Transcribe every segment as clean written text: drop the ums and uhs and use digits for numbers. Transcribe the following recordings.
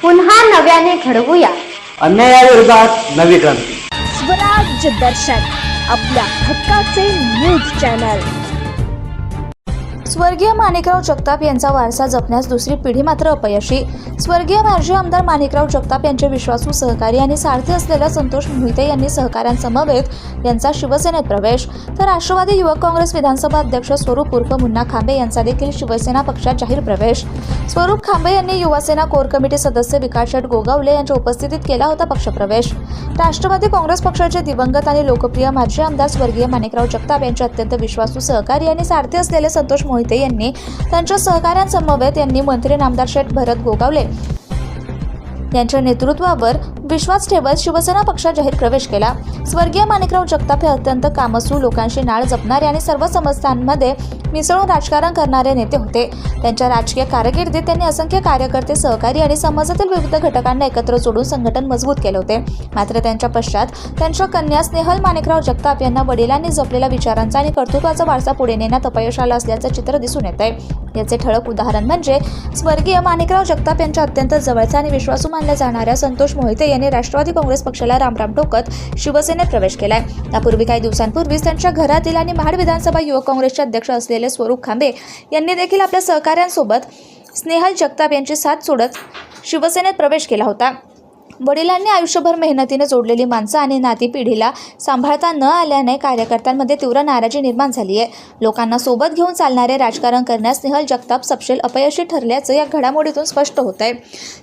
पुन्हा नव्याने घडवूया अन्यायाविरोधात नवी क्रांती। स्वराज्य दर्शन आपल्या हक्काचे न्यूज चॅनल। स्वर्गीय माणिकराव जगताप यांचा वारसा जपण्यास दुसरी पिढी मात्र अपयशी। स्वर्गीय माजी आमदार माणिकराव जगताप यांचे विश्वासू सहकारी आणि सारथी असलेल्या संतोष मोहिते यांनी सहकाऱ्यांसमवेत यांचा शिवसेनेत प्रवेश, तर राष्ट्रवादी युवक काँग्रेस विधानसभा अध्यक्ष स्वरूप उर्फ मुन्ना खांबे यांचा देखील शिवसेना पक्षात जाहीर प्रवेश। स्वरूप खांबे यांनी युवासेना कोर कमिटी सदस्य विकास शेठ गोगावले यांच्या उपस्थितीत केला होता पक्षप्रवेश। राष्ट्रवादी काँग्रेस पक्षाचे दिवंगत आणि लोकप्रिय माजी आमदार स्वर्गीय माणिकराव जगताप यांचे अत्यंत विश्वासू सहकारी आणि सारथी असलेले संतोष मोहिते यांनी त्यांच्या सहकाऱ्यांसमवेत यांनी मंत्री नामदार शेठ भरत गोगावले यांच्या नेतृत्वावर विश्वास ठेवत शिवसेना पक्षात जाहीर प्रवेश केला। स्वर्गीय माणिकराव जगताप हे अत्यंत कामसू, लोकांशी नाळ जपणारे आणि सर्व समस्यांमध्ये मिसळून राजकारण करणारे नेते होते। त्यांच्या राजकीय कारकिर्दीत त्यांनी असंख्य कार्यकर्ते, सहकारी आणि समाजातील विविध घटकांना एकत्र जोडून संघटन मजबूत केले होते। मात्र त्यांच्या पश्चात त्यांच्या कन्या स्नेहल माणिकराव जगताप यांना वडिलांनी जपलेल्या विचारांचा आणि कर्तृत्वाचा वारसा पुढे नेण्यात अपयश आलं असल्याचं चित्र दिसून येत आहे। याचे ठळक उदाहरण म्हणजे स्वर्गीय माणिकराव जगताप यांच्या अत्यंत जवळचा आणि विश्वासू मानल्या जाणाऱ्या संतोष मोहिते यांनी राष्ट्रवादी काँग्रेस पक्षाला रामराम ठोकत शिवसेनेत प्रवेश केलाय। यापूर्वी काही दिवसांपूर्वीच त्यांच्या घरातील आणि महाड विधानसभा युवक काँग्रेसचे अध्यक्ष असलेले स्वरूप खांबे यांनी देखील आपल्या सहकाऱ्यांसोबत स्नेहल जगताप यांची साथ सोडत शिवसेनेत प्रवेश केला होता। वडिलांनी आयुष्यभर मेहनतीने जोडलेली माणसं आणि नाती पिढीला सांभाळता न आल्याने कार्यकर्त्यांमध्ये तीव्र नाराजी निर्माण झाली आहे। लोकांना सोबत घेऊन चालणारे राजकारण करण्यास स्नेहल जगताप सपशेल अपयशी ठरल्याचं या घडामोडीतून स्पष्ट होत आहे।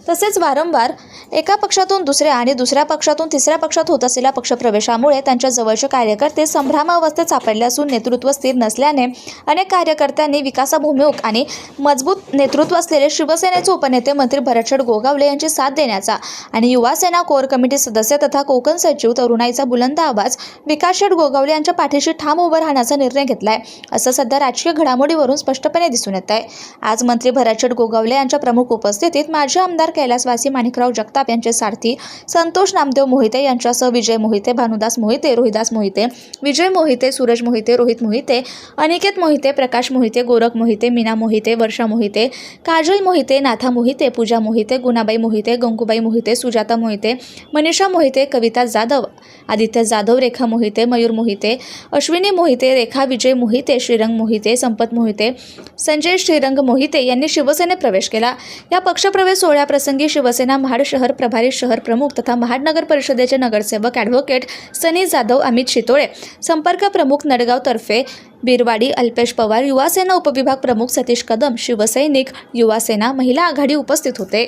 तसेच वारंवार एका पक्षातून दुसऱ्या आणि दुसऱ्या पक्षातून तिसऱ्या पक्षात होत असलेल्या पक्षप्रवेशामुळे त्यांच्या जवळचे कार्यकर्ते संभ्रमावस्थेत सापडले असून नेतृत्व स्थिर नसल्याने अनेक कार्यकर्त्यांनी विकासाभिमुख आणि मजबूत नेतृत्व असलेले शिवसेनेचे उपनेते मंत्री भरतशेठ गोगावले यांची साथ देण्याचा आणि युवासेना कोर कमिटी सदस्य तथा कोकण सचिव तरुणाईचा बुलंद आवाज विकास शेठ गोगावले यांच्या पाठीशी ठाम उभं राहण्याचा निर्णय घेतलाय, असं सध्या राजकीय घडामोडीवरून स्पष्टपणे दिसून येत आहे। आज मंत्री भरतशेठ गोगावले यांच्या प्रमुख उपस्थितीत माजी आमदार कैलासवासी माणिकराव जगताप यांचे सारथी संतोष नामदेव मोहिते यांच्यासह विजय मोहिते, भानुदास मोहिते, रोहिदास मोहिते, विजय मोहिते, सूरज मोहिते, रोहित मोहिते, अनिकेत मोहिते, प्रकाश मोहिते, गोरख मोहिते, मीना मोहिते, वर्षा मोहिते, काजल मोहिते, नाथा मोहिते, पूजा मोहिते, गुणाबाई मोहिते, गंगूबाई मोहिते, सुजाता मोहिते, मनीषा मोहिते, कविता जाधव, आदित्य जाधव, रेखा मोहिते, मयूर मोहिते, अश्विनी मोहिते, रेखा विजय मोहिते, श्रीरंग मोहिते, संपत मोहिते, संजय श्रीरंग मोहिते यांनी शिवसेनेत प्रवेश केला। या पक्षप्रवेश सोहळ्याप्रसंगी शिवसेना महाड शहर प्रभारी शहर प्रमुख तथा महाड नगर परिषदेचे नगरसेवक ॲडव्होकेट सनी जाधव, अमित शितोळे, संपर्क प्रमुख नडगाव तर्फे बिरवाडी अल्पेश पवार, युवासेना उपविभाग प्रमुख सतीश कदम, शिवसैनिक, युवासेना महिला आघाडी उपस्थित होते।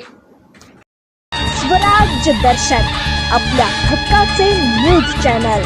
स्वराज्य दर्शन आपल्या हक्काचे न्यूज चॅनल।